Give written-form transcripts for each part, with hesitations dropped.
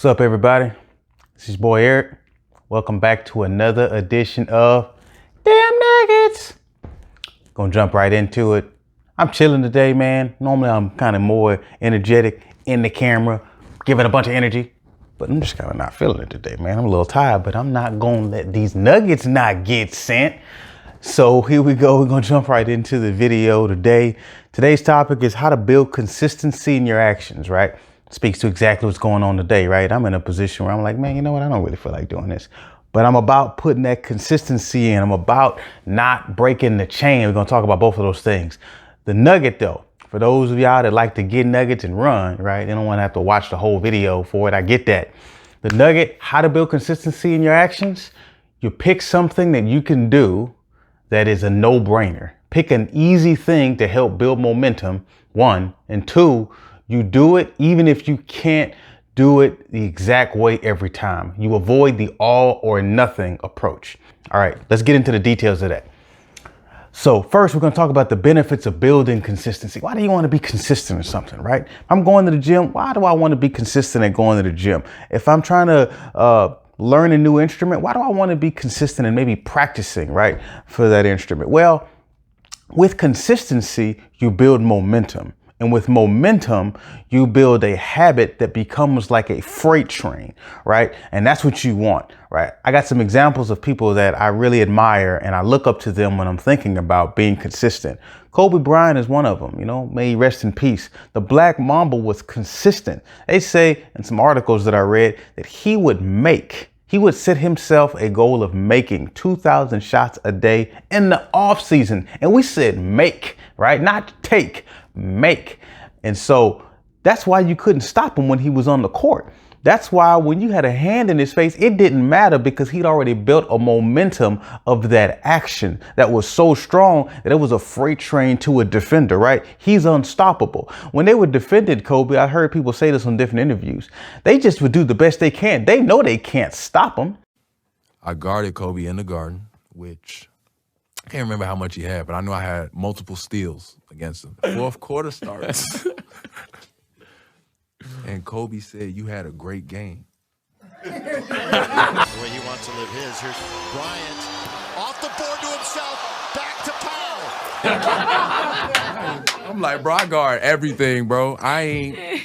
What's up, everybody? This is boy Eric. Welcome back to another edition of Dem Nuggets. Gonna jump right into it. I'm chilling today, man. Normally I'm kind of more energetic in the camera, giving a bunch of energy, but I'm just kind of not feeling it today, man. I'm a little tired, but I'm not gonna let these nuggets not get sent. So here we go. We're gonna jump right into the video today. Today's topic is how to build consistency in your actions, right? Speaks to exactly what's going on today, right? I'm in a position where I'm like, man, you know what? I don't really feel like doing this, but I'm about putting that consistency in. I'm about not breaking the chain. We're going to talk about both of those things. The nugget, though, for those of y'all that like to get nuggets and run, right? They don't want to have to watch the whole video for it. I get that. The nugget, how to build consistency in your actions. You pick something that you can do that is a no-brainer. Pick an easy thing to help build momentum, one, and two, you do it even if you can't do it the exact way every time. You avoid the all or nothing approach. All right, let's get into the details of that. So first, we're going to talk about the benefits of building consistency. Why do you want to be consistent or something, right? If I'm going to the gym, why do I want to be consistent at going to the gym? If I'm trying to learn a new instrument, why do I want to be consistent and maybe practicing, right, for that instrument? Well, with consistency, you build momentum. And with momentum, you build a habit that becomes like a freight train, right? And that's what you want, right? I got some examples of people that I really admire and I look up to them when I'm thinking about being consistent. Kobe Bryant is one of them, you know, may he rest in peace. The Black Mamba was consistent. They say in some articles that I read that he would set himself a goal of making 2,000 shots a day in the off season. And we said make, right? Not take, make. And so that's why you couldn't stop him when he was on the court. That's why when you had a hand in his face, it didn't matter because he'd already built a momentum of that action that was so strong that it was a freight train to a defender, right? He's unstoppable. When they were defending Kobe, I heard people say this on different interviews. They just would do the best they can. They know they can't stop him. I guarded Kobe in the Garden, which I can't remember how much he had, but I know I had multiple steals against him. Fourth quarter starts. And Kobe said, "You had a great game." The way he wants to live his. Here's Bryant off the board to himself, back to Powell. I'm like, bro, I guard everything, bro. I ain't.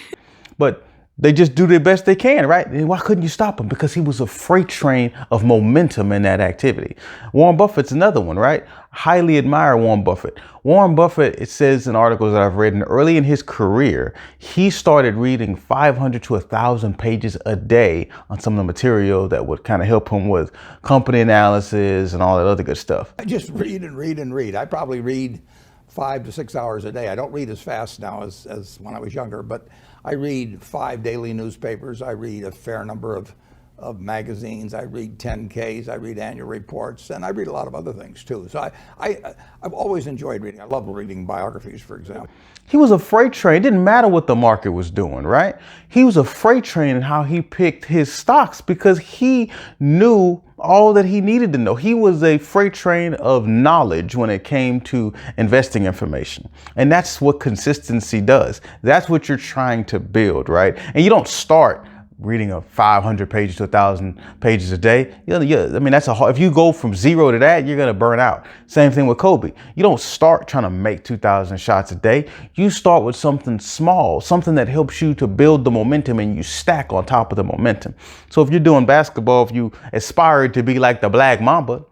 But they just do the best they can, right? And why couldn't you stop him? Because he was a freight train of momentum in that activity. Warren Buffett's another one, right? Highly admire Warren Buffett. Warren Buffett, it says in articles that I've read, and early in his career, he started reading 500 to 1,000 pages a day on some of the material that would kind of help him with company analysis and all that other good stuff. I just read and read and read. I probably read 5 to 6 hours a day. I don't read as fast now as when I was younger, but I read 5 daily newspapers. I read a fair number of magazines. I read 10Ks. I read annual reports, and I read a lot of other things too. So I've always enjoyed reading. I love reading biographies, for example. He was a freight train. It didn't matter what the market was doing, right? He was a freight train in how he picked his stocks because he knew all that he needed to know. He was a freight train of knowledge when it came to investing information. And that's what consistency does. That's what you're trying to build, right? And you don't start reading a 500 pages to 1,000 pages a day. I mean, that's if you go from zero to that, you're going to burn out. Same thing with Kobe. You don't start trying to make 2,000 shots a day. You start with something small, something that helps you to build the momentum and you stack on top of the momentum. So if you're doing basketball, if you aspire to be like the Black Mamba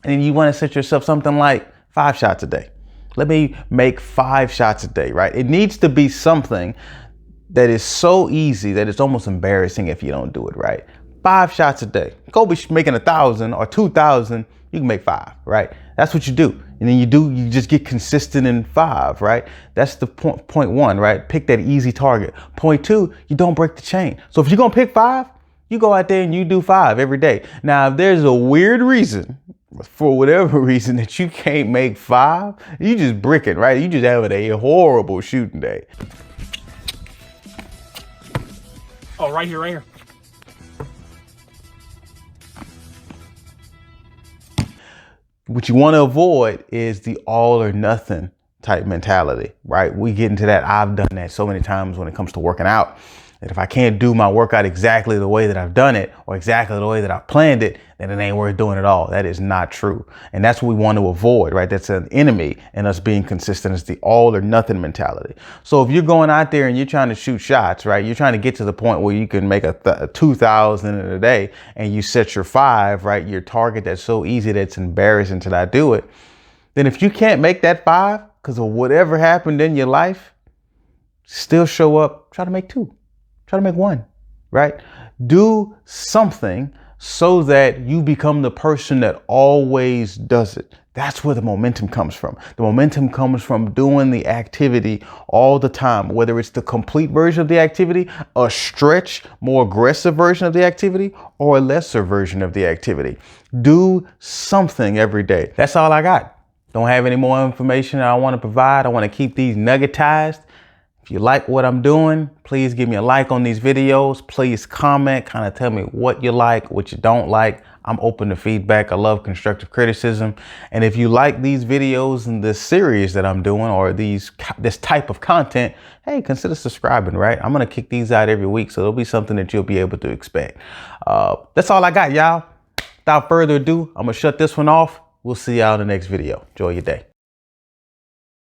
and you want to set yourself something like 5 shots a day, let me make 5 shots a day, right? It needs to be something that is so easy that it's almost embarrassing if you don't do it right. 5 shots a day. Kobe's making 1,000 or 2,000, you can make 5, right? That's what you do. And then you just get consistent in 5, right? That's the point one, right? Pick that easy target. Point 2, you don't break the chain. So if you're gonna pick 5, you go out there and you do 5 every day. Now, if there's a weird reason, for whatever reason, that you can't make 5, you just brick it, right? You just having a horrible shooting day. Oh, right here. What you want to avoid is the all or nothing type mentality, right? We get into that. I've done that so many times when it comes to working out. that if I can't do my workout exactly the way that I've done it or exactly the way that I've planned it, then it ain't worth doing at all. That is not true. And that's what we want to avoid, right? That's an enemy in us being consistent. It's the all or nothing mentality. So if you're going out there and you're trying to shoot shots, right? You're trying to get to the point where you can make a 2,000 in a day and you set your 5, right? Your target that's so easy that it's embarrassing to not do it. Then if you can't make that 5 because of whatever happened in your life, still show up, try to make 2, try to make 1, right? Do something so that you become the person that always does it. That's where the momentum comes from. The momentum comes from doing the activity all the time, whether it's the complete version of the activity, a stretch, more aggressive version of the activity, or a lesser version of the activity. Do something every day. That's all I got. Don't have any more information I want to provide. I want to keep these nuggetized. If you like what I'm doing, please give me a like on these videos. Please comment, kind of tell me what you like, what you don't like. I'm open to feedback. I love constructive criticism. And if you like these videos and this series that I'm doing or this type of content, hey, consider subscribing, right? I'm going to kick these out every week, so it'll be something that you'll be able to expect. That's all I got, y'all. Without further ado, I'm going to shut this one off. We'll see y'all in the next video. Enjoy your day.